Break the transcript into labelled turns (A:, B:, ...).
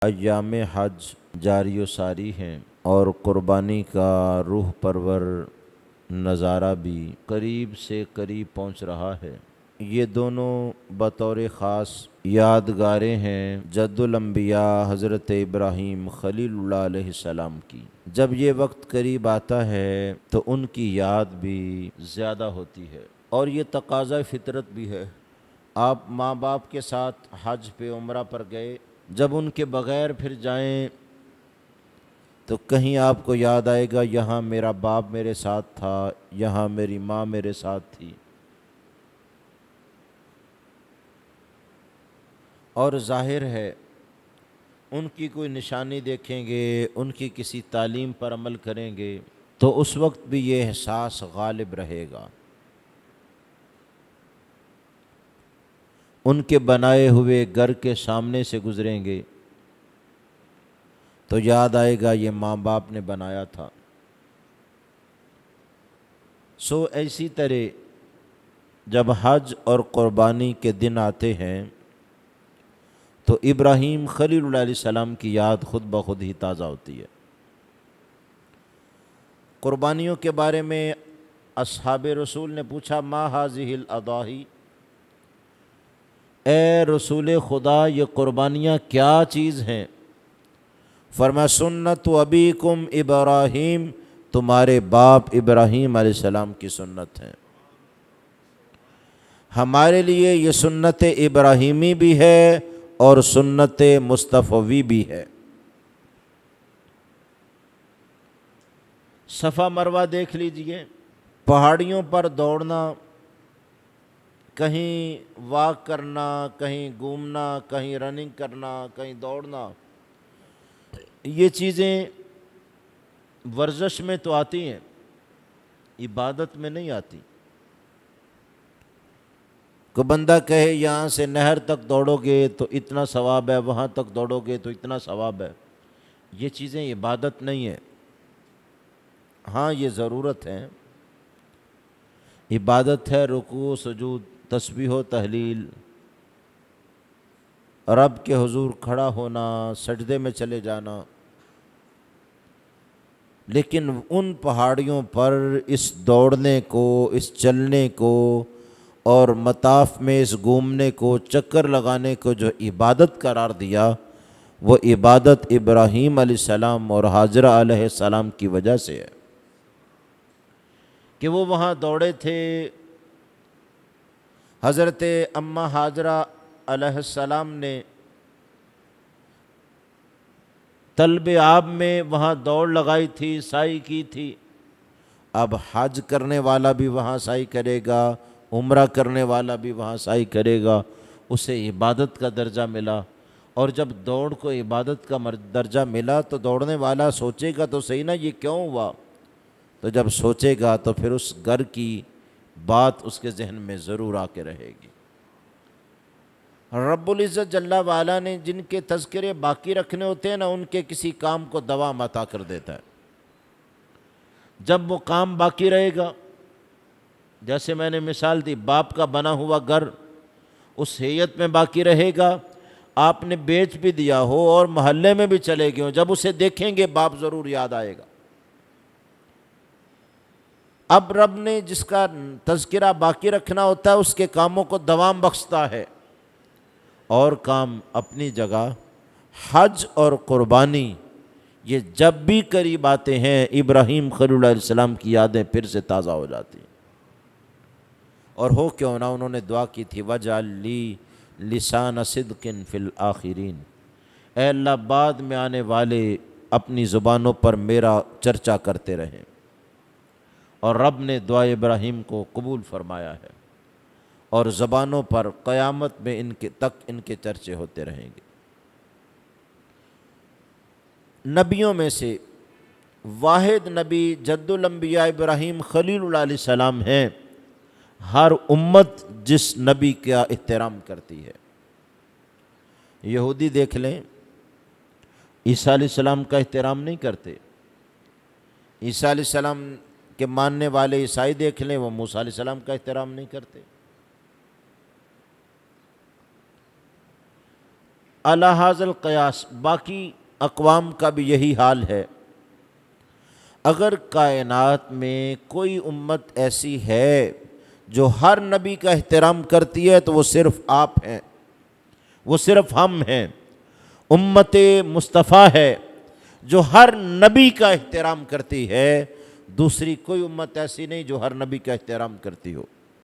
A: ایام حج جاری و ساری ہیں اور قربانی کا روح پرور نظارہ بھی قریب سے قریب پہنچ رہا ہے۔ یہ دونوں بطور خاص یادگاریں ہیں جد الانبیاء حضرت ابراہیم خلیل اللہ علیہ السلام کی۔ جب یہ وقت قریب آتا ہے تو ان کی یاد بھی زیادہ ہوتی ہے، اور یہ تقاضۂ فطرت بھی ہے۔ آپ ماں باپ کے ساتھ حج پہ عمرہ پر گئے، جب ان کے بغیر پھر جائیں تو کہیں آپ کو یاد آئے گا یہاں میرا باپ میرے ساتھ تھا، یہاں میری ماں میرے ساتھ تھی۔ اور ظاہر ہے ان کی کوئی نشانی دیکھیں گے، ان کی کسی تعلیم پر عمل کریں گے تو اس وقت بھی یہ احساس غالب رہے گا۔ ان کے بنائے ہوئے گھر کے سامنے سے گزریں گے تو یاد آئے گا یہ ماں باپ نے بنایا تھا۔ سو ایسی طرح جب حج اور قربانی کے دن آتے ہیں تو ابراہیم خلیل اللہ علیہ السلام کی یاد خود بخود ہی تازہ ہوتی ہے۔ قربانیوں کے بارے میں اصحاب رسول نے پوچھا ما ہذہ الاضاحی، اے رسول خدا یہ قربانیاں کیا چیز ہیں؟ فرمایا سنت ابیکم ابراہیم، تمہارے باپ ابراہیم علیہ السلام کی سنت ہے۔ ہمارے لیے یہ سنت ابراہیمی بھی ہے اور سنت مصطفوی بھی ہے۔ صفا مروہ دیکھ لیجئے، پہاڑیوں پر دوڑنا، کہیں واک کرنا، کہیں گھومنا، کہیں رننگ کرنا، کہیں دوڑنا، یہ چیزیں ورزش میں تو آتی ہیں، عبادت میں نہیں آتی۔ کوئی بندہ کہے یہاں سے نہر تک دوڑو گے تو اتنا ثواب ہے، وہاں تک دوڑو گے تو اتنا ثواب ہے، یہ چیزیں عبادت نہیں ہے۔ ہاں یہ ضرورت ہے، عبادت ہے رکوع سجود، تسبیح و تہلیل، رب کے حضور کھڑا ہونا، سجدے میں چلے جانا، لیکن ان پہاڑیوں پر اس دوڑنے کو، اس چلنے کو اور مطاف میں اس گھومنے کو، چکر لگانے کو جو عبادت قرار دیا، وہ عبادت ابراہیم علیہ السلام اور حاجرہ علیہ السلام کی وجہ سے ہے کہ وہ وہاں دوڑے تھے۔ حضرت اماں حاجرہ علیہ السلام نے طلب آب میں وہاں دوڑ لگائی تھی، سعی کی تھی۔ اب حج کرنے والا بھی وہاں سعی کرے گا، عمرہ کرنے والا بھی وہاں سعی کرے گا، اسے عبادت کا درجہ ملا۔ اور جب دوڑ کو عبادت کا درجہ ملا تو دوڑنے والا سوچے گا تو صحیح نا یہ کیوں ہوا، تو جب سوچے گا تو پھر اس گھر کی بات اس کے ذہن میں ضرور آ کے رہے گی۔ رب العزت جل وعلا نے جن کے تذکرے باقی رکھنے ہوتے ہیں نا، ان کے کسی کام کو دوام عطا کر دیتا ہے۔ جب وہ کام باقی رہے گا، جیسے میں نے مثال دی، باپ کا بنا ہوا گھر اس ہیئت میں باقی رہے گا، آپ نے بیچ بھی دیا ہو اور محلے میں بھی چلے گئے ہو، جب اسے دیکھیں گے باپ ضرور یاد آئے گا۔ اب رب نے جس کا تذکرہ باقی رکھنا ہوتا ہے اس کے کاموں کو دوام بخشتا ہے، اور کام اپنی جگہ۔ حج اور قربانی یہ جب بھی قریب آتے ہیں ابراہیم خلیل اللہ علیہ السلام کی یادیں پھر سے تازہ ہو جاتی ہیں۔ اور ہو کیوں نہ انہوں نے دعا کی تھی وَاجْعَلْ لِي لِسَانَ صِدْقٍ فِي الْآخِرِينَ، اے اللہ بعد میں آنے والے اپنی زبانوں پر میرا چرچا کرتے رہیں۔ اور رب نے دعا ابراہیم کو قبول فرمایا ہے، اور زبانوں پر قیامت میں ان کے چرچے ہوتے رہیں گے۔ نبیوں میں سے واحد نبی جد الانبیاء ابراہیم خلیل اللہ علیہ السلام ہیں۔ ہر امت جس نبی کا احترام کرتی ہے، یہودی دیکھ لیں عیسیٰ علیہ السلام کا احترام نہیں کرتے، عیسیٰ علیہ السلام کے ماننے والے عیسائی دیکھ لیں وہ موسیٰ علیہ السلام کا احترام نہیں کرتے۔ علی ھذا القیاس باقی اقوام کا بھی یہی حال ہے۔ اگر کائنات میں کوئی امت ایسی ہے جو ہر نبی کا احترام کرتی ہے تو وہ صرف آپ ہیں، وہ صرف ہم ہیں۔ امت مصطفیٰ ہے جو ہر نبی کا احترام کرتی ہے، دوسری کوئی امت ایسی نہیں جو ہر نبی کا احترام کرتی ہو۔